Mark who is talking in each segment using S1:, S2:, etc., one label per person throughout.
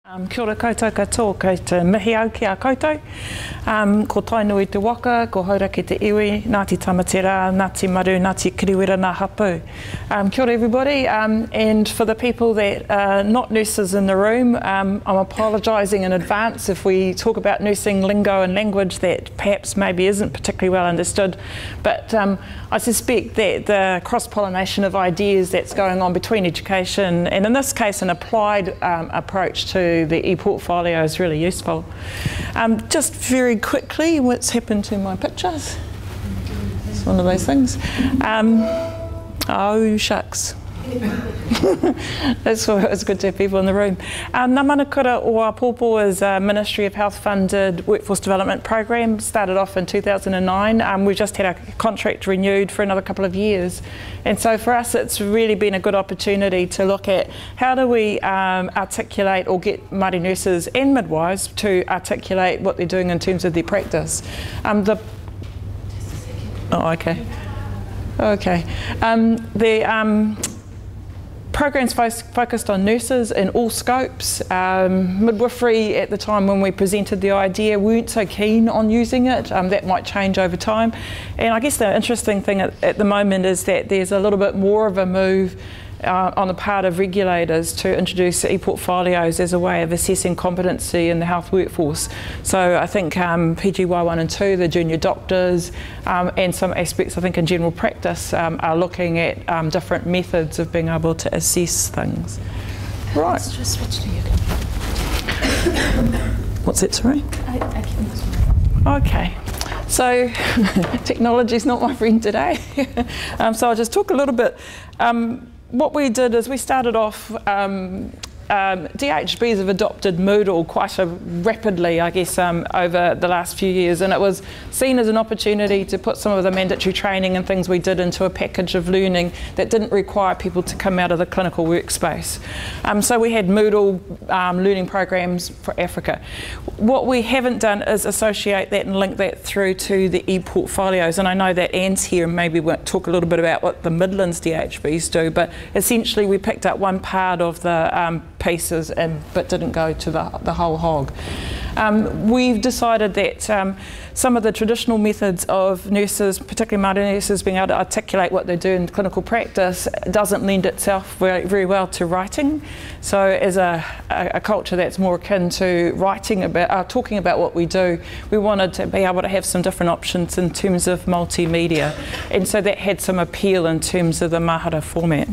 S1: Kia ora koutou katoa, kei te mihi au ki a koutou. Ko tainui te waka, ko haura ki te iwi, Ngāti Tamatera, Ngāti Maru, Ngāti Kiriwira, Ngā Hapu. Kia ora everybody, and for the people that are not nurses in the room, I'm apologising in advance if we talk about nursing lingo and language that perhaps maybe isn't particularly well understood, but I suspect that the cross-pollination of ideas that's going on between education and in this case an applied approach to the Āpōpō is really useful. Just very quickly, what's happened to my pictures? It's one of those things. Oh shucks. That's why it's good to have people in the room. Manukura or Āpōpō is a Ministry of Health funded workforce development program, started off in 2009. We just had our contract renewed for another couple of years, and so for us it's really been a good opportunity to look at how do we articulate or get Māori nurses and midwives to articulate what they're doing in terms of their practice. Programs focused on nurses in all scopes. Midwifery at the time when we presented the idea weren't so keen on using it. That might change over time. And I guess the interesting thing at the moment is that there's a little bit more of a move on the part of regulators to introduce e-portfolios as a way of assessing competency in the health workforce. So I think PGY1 and 2, the junior doctors, and some aspects I think in general practice are looking at different methods of being able to assess things. Right.
S2: Let's just switch to you.
S1: What's that, sorry?
S2: I can.
S1: Okay. So technology's not my friend today. So I'll just talk a little bit. What we did is we started off, DHBs have adopted Moodle quite rapidly, I guess, over the last few years, and it was seen as an opportunity to put some of the mandatory training and things we did into a package of learning that didn't require people to come out of the clinical workspace. So we had Moodle learning programs for Africa. What we haven't done is associate that and link that through to the e-portfolios, and I know that Anne's here and maybe we'll talk a little bit about what the Midlands DHBs do, but essentially we picked up one part of the pieces but didn't go to the whole hog. We've decided that some of the traditional methods of nurses, particularly Māori nurses, being able to articulate what they do in clinical practice doesn't lend itself very well to writing. So as a culture that's more akin to writing about, talking about what we do, we wanted to be able to have some different options in terms of multimedia, and so that had some appeal in terms of the Mahara format.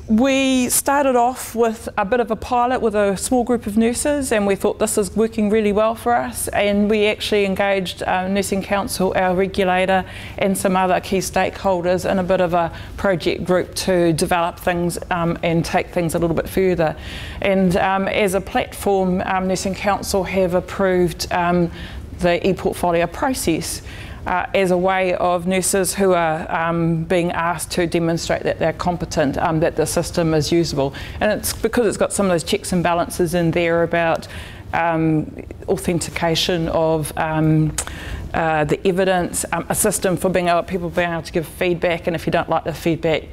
S1: We started off with a bit of a pilot with a small group of nurses, and we thought this is working really well for us, and we actually engaged Nursing Council, our regulator, and some other key stakeholders in a bit of a project group to develop things and take things a little bit further. And as a platform, Nursing Council have approved the e-portfolio process as a way of nurses who are being asked to demonstrate that they're competent, that the system is usable. And it's because it's got some of those checks and balances in there about authentication of the evidence, a system for people being able to give feedback, and if you don't like the feedback,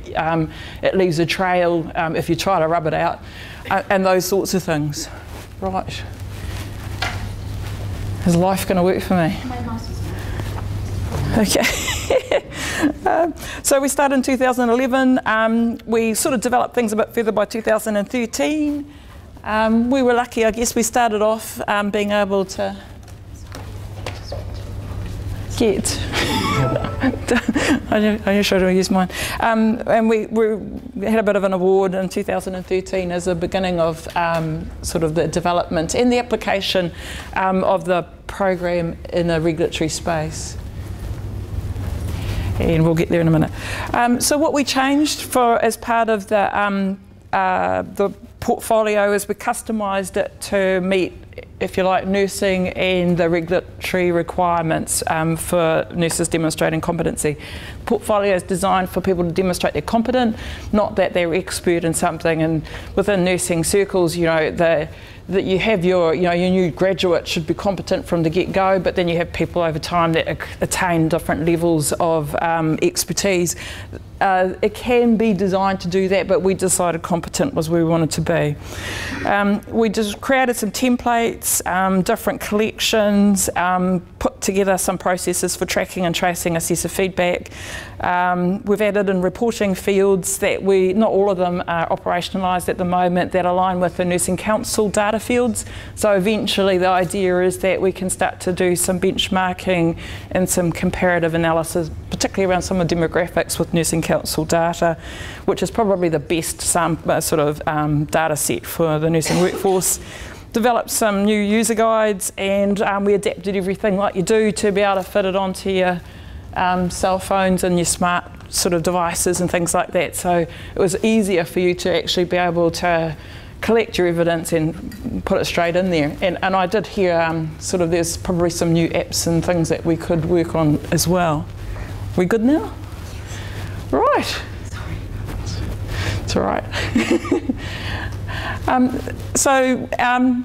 S1: it leaves a trail if you try to rub it out, and those sorts of things. Right. Is life going to work for me? Okay. So we started in 2011. We sort of developed things a bit further by 2013. We were lucky, I guess. We started off being able to get. I should have used mine. And we had a bit of an award in 2013 as a beginning of sort of the development and the application of the program in a regulatory space. And we'll get there in a minute. So what we changed as part of the portfolio is we customised it to meet, if you like, nursing and the regulatory requirements for nurses demonstrating competency. Portfolio is designed for people to demonstrate they're competent, not that they're expert in something. And within nursing circles, you know, that you have your new graduate should be competent from the get-go, but then you have people over time that attain different levels of expertise. it can be designed to do that, but we decided competent was where we wanted to be. We just created some templates, different collections, put together some processes for tracking and tracing assessor feedback. We've added in reporting fields that not all of them are operationalised at the moment, that align with the Nursing Council data fields. So eventually the idea is that we can start to do some benchmarking and some comparative analysis, particularly around some of the demographics with Nursing Council data, which is probably the best data set for the nursing workforce. Developed some new user guides, and we adapted everything like you do to be able to fit it onto your cell phones and your smart sort of devices and things like that. So it was easier for you to actually be able to collect your evidence and put it straight in there. And I did hear there's probably some new apps and things that we could work on as well. We good now? Right. It's all right.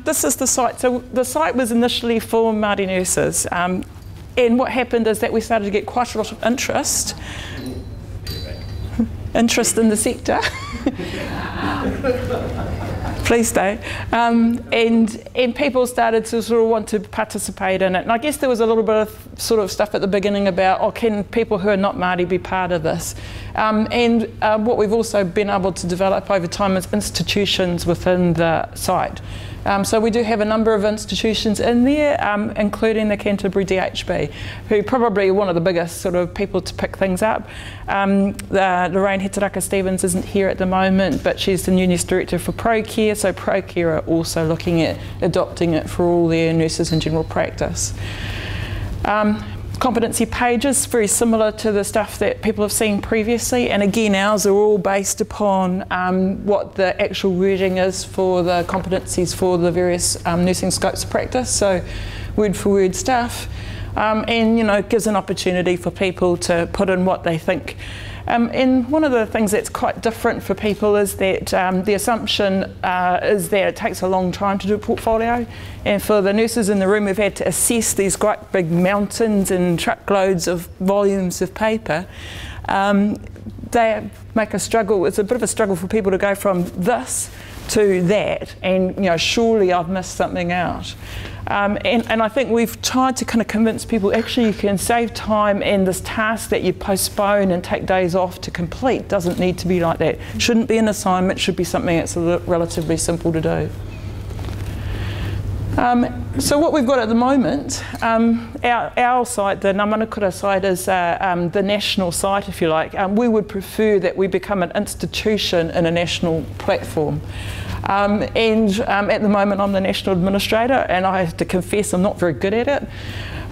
S1: This is the site. So the site was initially for Māori nurses. And what happened is that we started to get quite a lot of interest in the sector. Please stay. And people started to sort of want to participate in it. And I guess there was a little bit of sort of stuff at the beginning about, can people who are not Māori be part of this? What we've also been able to develop over time is institutions within the site. So we do have a number of institutions in there, including the Canterbury DHB, who probably are one of the biggest sort of people to pick things up. Lorraine Hetaraka-Stevens isn't here at the moment, but she's the new nurse director for ProCare, so ProCare are also looking at adopting it for all their nurses in general practice. Competency pages, very similar to the stuff that people have seen previously, and again ours are all based upon what the actual wording is for the competencies for the various nursing scopes of practice, so word for word stuff, and it gives an opportunity for people to put in what they think. And one of the things that's quite different for people is that the assumption is that it takes a long time to do a portfolio, and for the nurses in the room we've had to assess these great big mountains and truckloads of volumes of paper. They make a struggle. It's a bit of a struggle for people to go from this to that, and surely I've missed something out. And I think we've tried to kind of convince people actually you can save time, and this task that you postpone and take days off to complete doesn't need to be like that. Shouldn't be an assignment, should be something that's relatively simple to do. So what we've got at the moment, our site, the Manukura site, is the national site, if you like. We would prefer that we become an institution in a national platform. At the moment I'm the national administrator, and I have to confess I'm not very good at it.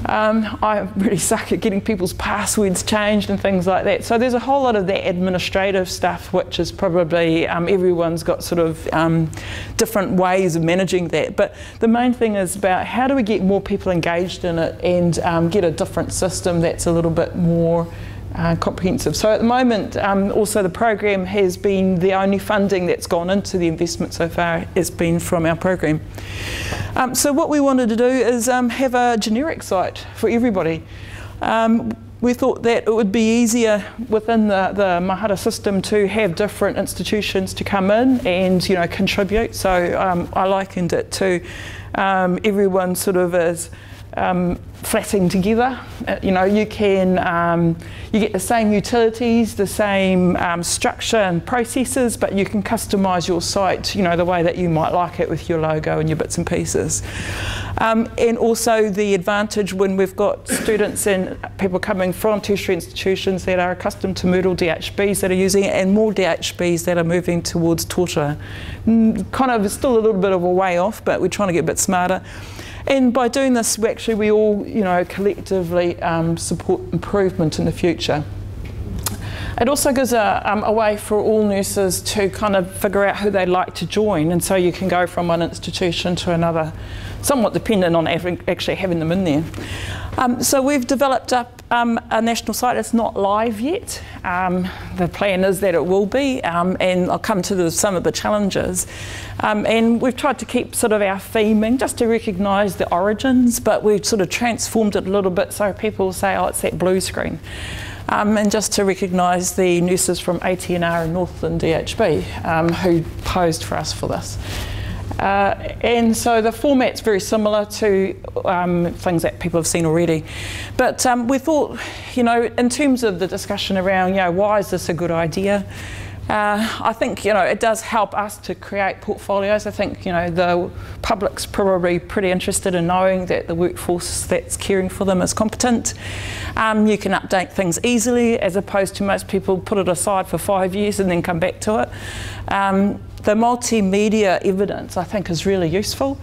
S1: I really suck at getting people's passwords changed and things like that. So there's a whole lot of that administrative stuff, which is probably everyone's got sort of different ways of managing that. But the main thing is about how do we get more people engaged in it and get a different system that's a little bit more comprehensive. So at the moment, also the program has been the only funding that's gone into the investment so far has been from our program. So what we wanted to do is have a generic site for everybody. We thought that it would be easier within the Mahara system to have different institutions to come in and contribute. So I likened it to everyone sort of as flatting together. You can you get the same utilities, the same structure and processes, but you can customise your site the way that you might like it with your logo and your bits and pieces. And also the advantage when we've got students and people coming from tertiary institutions that are accustomed to Moodle DHBs that are using it, and more DHBs that are moving towards Torture. Kind of still a little bit of a way off, but we're trying to get a bit smarter. And by doing this, we all, collectively support improvement in the future. It also gives a way for all nurses to kind of figure out who they'd like to join, and so you can go from one institution to another, somewhat dependent on actually having them in there. So we've developed up a national site. It's not live yet. The plan is that it will be, and I'll come to some of the challenges. And we've tried to keep sort of our theming just to recognise the origins, but we've sort of transformed it a little bit so people say, oh, it's that blue screen. And just to recognise the nurses from ATNR and Northland DHB who posed for us for this. And so the format's very similar to things that people have seen already. But we thought, you know, in terms of the discussion around, you know, why is this a good idea? I think, you know, it does help us to create portfolios. I think, you know, the public's probably pretty interested in knowing that the workforce that's caring for them is competent. You can update things easily, as opposed to most people put it aside for 5 years and then come back to it. The multimedia evidence, I think, is really useful.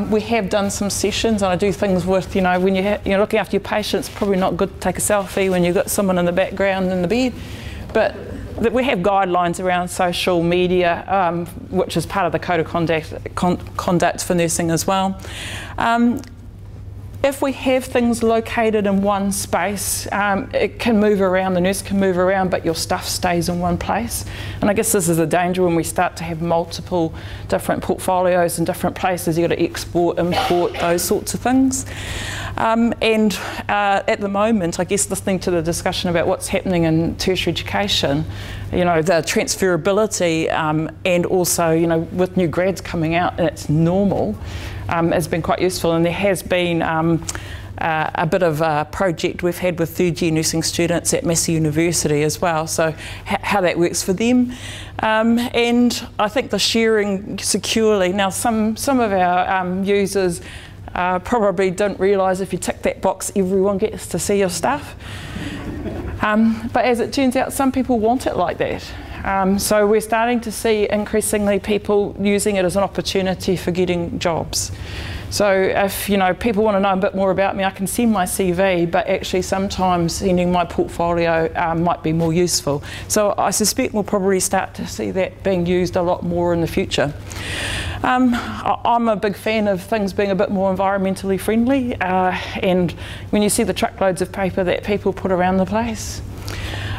S1: We have done some sessions, and I do things with, you know, when you're looking after your patients, probably not good to take a selfie when you've got someone in the background in the bed. But we have guidelines around social media, which is part of the code of conduct for nursing as well. If we have things located in one space, it can move around, the nurse can move around, but your stuff stays in one place. And I guess this is a danger when we start to have multiple different portfolios in different places. You've got to export, import, those sorts of things. At the moment, I guess listening to the discussion about what's happening in tertiary education, you know, the transferability and also, you know, with new grads coming out, it's normal, has been quite useful. And there has been a bit of a project we've had with third-year nursing students at Massey University as well, so how that works for them. And I think the sharing securely, now some of our users probably don't realise if you tick that box, everyone gets to see your stuff. But as it turns out, some people want it like that. So we're starting to see increasingly people using it as an opportunity for getting jobs. So if, you know, people want to know a bit more about me, I can send my CV, but actually sometimes sending my portfolio might be more useful. So I suspect we'll probably start to see that being used a lot more in the future. I'm a big fan of things being a bit more environmentally friendly, and when you see the truckloads of paper that people put around the place,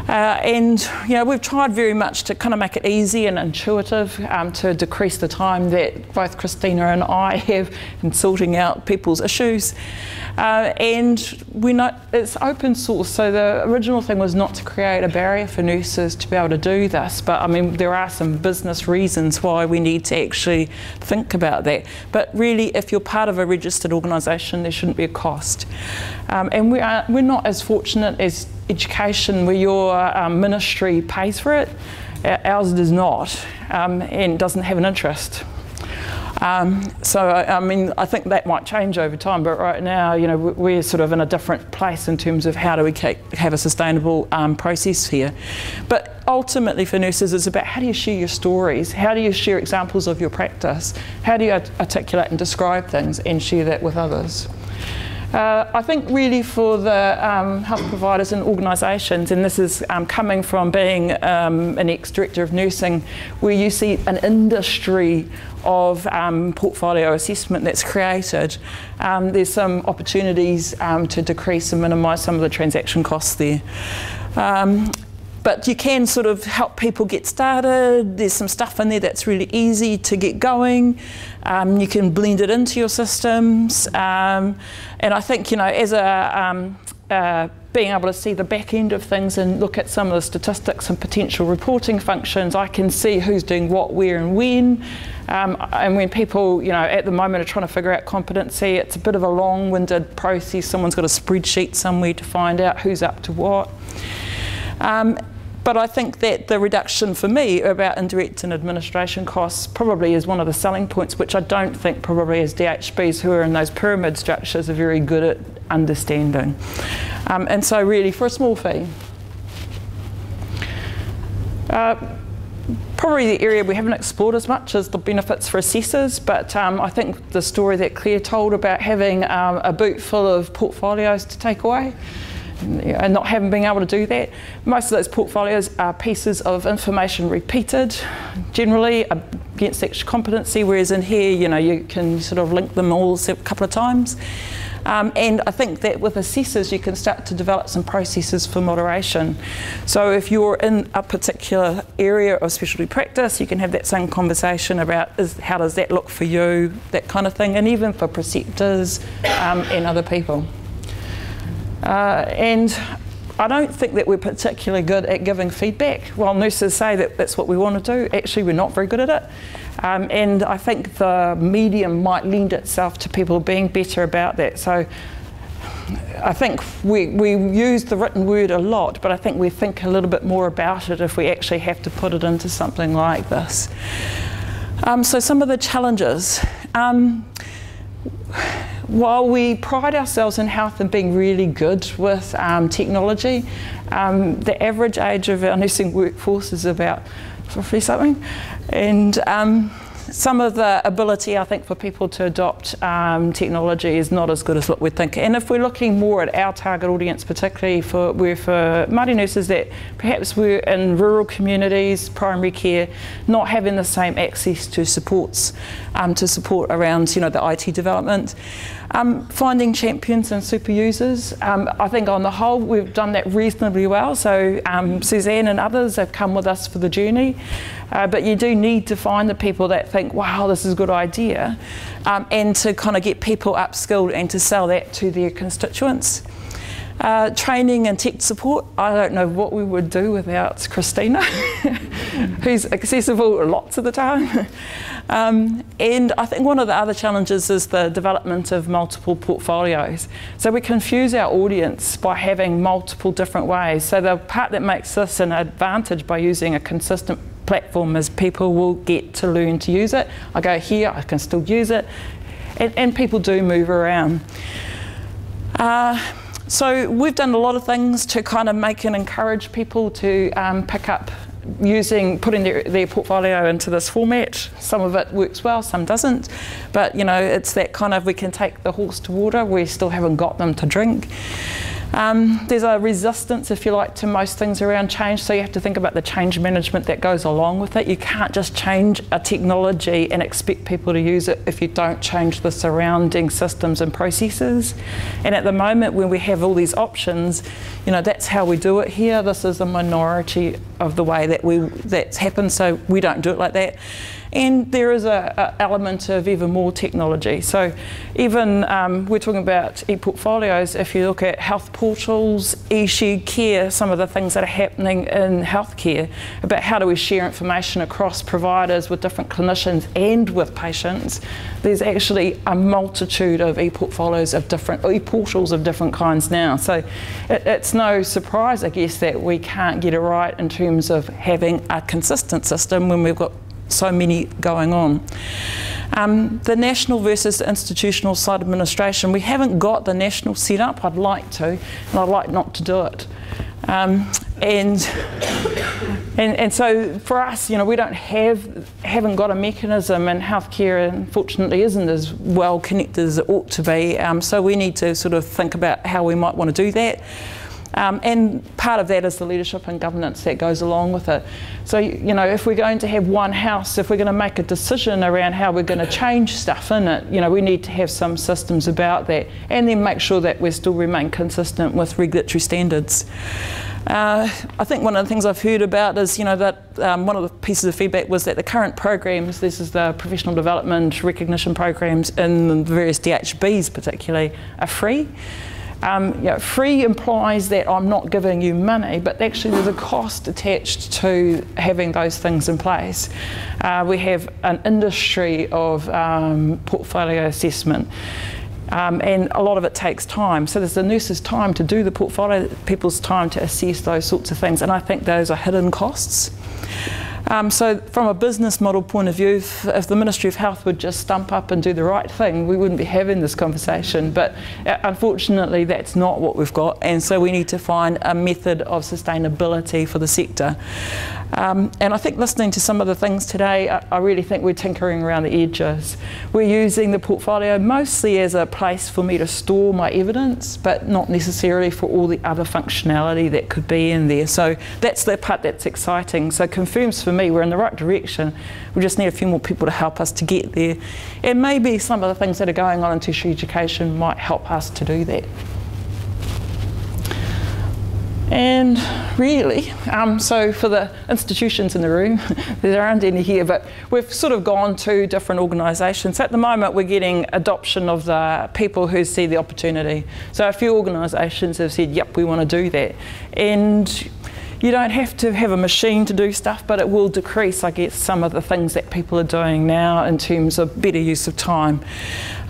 S1: and you know, we've tried very much to kind of make it easy and intuitive to decrease the time that both Christina and I have in sorting out people's issues. And we know it's open source, so the original thing was not to create a barrier for nurses to be able to do this, but I mean there are some business reasons why we need to actually think about that. But really, if you're part of a registered organisation, there shouldn't be a cost. And we're not as fortunate as education where your ministry pays for it. Ours does not, and doesn't have an interest. So I mean, I think that might change over time, but right now, you know, we're sort of in a different place in terms of how do we have a sustainable process here. But ultimately for nurses, it's about how do you share your stories, how do you share examples of your practice, how do you articulate and describe things and share that with others. I think really for the health providers and organisations, and this is coming from being an ex-director of nursing, where you see an industry of portfolio assessment that's created, there's some opportunities to decrease and minimise some of the transaction costs there. But you can sort of help people get started. There's some stuff in there that's really easy to get going. You can blend it into your systems. And I think, you know, as a being able to see the back end of things and look at some of the statistics and potential reporting functions, I can see who's doing what, where and when. And when people, you know, at the moment are trying to figure out competency, it's a bit of a long-winded process. Someone's got a spreadsheet somewhere to find out who's up to what. But I think that the reduction for me about indirect and administration costs probably is one of the selling points, which I don't think probably as DHBs who are in those pyramid structures are very good at understanding. And so really for a small fee. Probably the area we haven't explored as much is the benefits for assessors, but I think the story that Claire told about having a boot full of portfolios to take away, and not having been able to do that. Most of those portfolios are pieces of information repeated, generally against extra competency, whereas in here, you know, you can sort of link them all a couple of times. And I think that with assessors, you can start to develop some processes for moderation. So if you're in a particular area of specialty practice, you can have that same conversation about how does that look for you, that kind of thing, and even for preceptors and other people. And I don't think that we're particularly good at giving feedback. While nurses say that that's what we want to do, actually we're not very good at it. And I think the medium might lend itself to people being better about that. So I think we use the written word a lot, but I think we think a little bit more about it if we actually have to put it into something like this. So some of the challenges. While we pride ourselves in health and being really good with technology, the average age of our nursing workforce is about 50-something, and some of the ability, I think, for people to adopt technology is not as good as what we'd think. And if we're looking more at our target audience, particularly for Māori nurses that perhaps we're in rural communities, primary care, not having the same access to supports to support around, you know, the IT development. Finding champions and super users. I think on the whole we've done that reasonably well. So Suzanne and others have come with us for the journey. But you do need to find the people that think, wow, this is a good idea, and to kind of get people upskilled and to sell that to their constituents. Training and tech support, I don't know what we would do without Christina, who's accessible lots of the time. And I think one of the other challenges is the development of multiple portfolios. So we confuse our audience by having multiple different ways. So the part that makes this an advantage by using a consistent platform is people will get to learn to use it. I go here, I can still use it, and people do move around. So we've done a lot of things to kind of make and encourage people to pick up putting their portfolio into this format. Some of it works well, some doesn't, but you know, it's that kind of, we can take the horse to water, we still haven't got them to drink. There's a resistance, if you like, to most things around change, so you have to think about the change management that goes along with it. You can't just change a technology and expect people to use it if you don't change the surrounding systems and processes. And at the moment, when we have all these options, you know, that's how we do it here. This is a minority of the way that that's happened, so we don't do it like that. And there is an element of even more technology. So even we're talking about e-portfolios. If you look at health portals, e-shared care, some of the things that are happening in healthcare about how do we share information across providers with different clinicians and with patients, there's actually a multitude of e-portfolios of different, e-portals of different kinds now. So it's no surprise, I guess, that we can't get it right in terms of having a consistent system when we've got so many going on. The national versus institutional side administration, we haven't got the national set up. I'd like to, and I'd like not to do it. And so for us, you know, we haven't got a mechanism, and healthcare unfortunately isn't as well connected as it ought to be. So we need to sort of think about how we might want to do that. And part of that is the leadership and governance that goes along with it. So, you know, if we're going to have one house, if we're going to make a decision around how we're going to change stuff in it, you know, we need to have some systems about that, and then make sure that we still remain consistent with regulatory standards. I think one of the things I've heard about is, you know, that one of the pieces of feedback was that the current programs, this is the professional development recognition programs in the various DHBs particularly, are free. You know, free implies that I'm not giving you money, but actually there's a cost attached to having those things in place. We have an industry of portfolio assessment, and a lot of it takes time. So there's the nurse's time to do the portfolio, people's time to assess those sorts of things, and I think those are hidden costs. So from a business model point of view, if the Ministry of Health would just stump up and do the right thing, we wouldn't be having this conversation. But unfortunately, that's not what we've got. And so we need to find a method of sustainability for the sector. And I think listening to some of the things today, I really think we're tinkering around the edges. We're using the portfolio mostly as a place for me to store my evidence, but not necessarily for all the other functionality that could be in there. So that's the part that's exciting. So confirms for me we're in the right direction. We just need a few more people to help us to get there. And maybe some of the things that are going on in tertiary education might help us to do that. And really, so for the institutions in the room, there aren't any here, but we've sort of gone to different organisations. At the moment, we're getting adoption of the people who see the opportunity. So a few organisations have said, yep, we want to do that. And you don't have to have a machine to do stuff, but it will decrease, I guess, some of the things that people are doing now in terms of better use of time.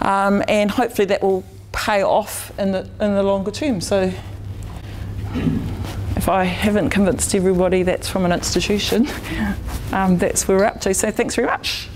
S1: And hopefully that will pay off in the longer term. So if I haven't convinced everybody that's from an institution, that's where we're up to. So thanks very much.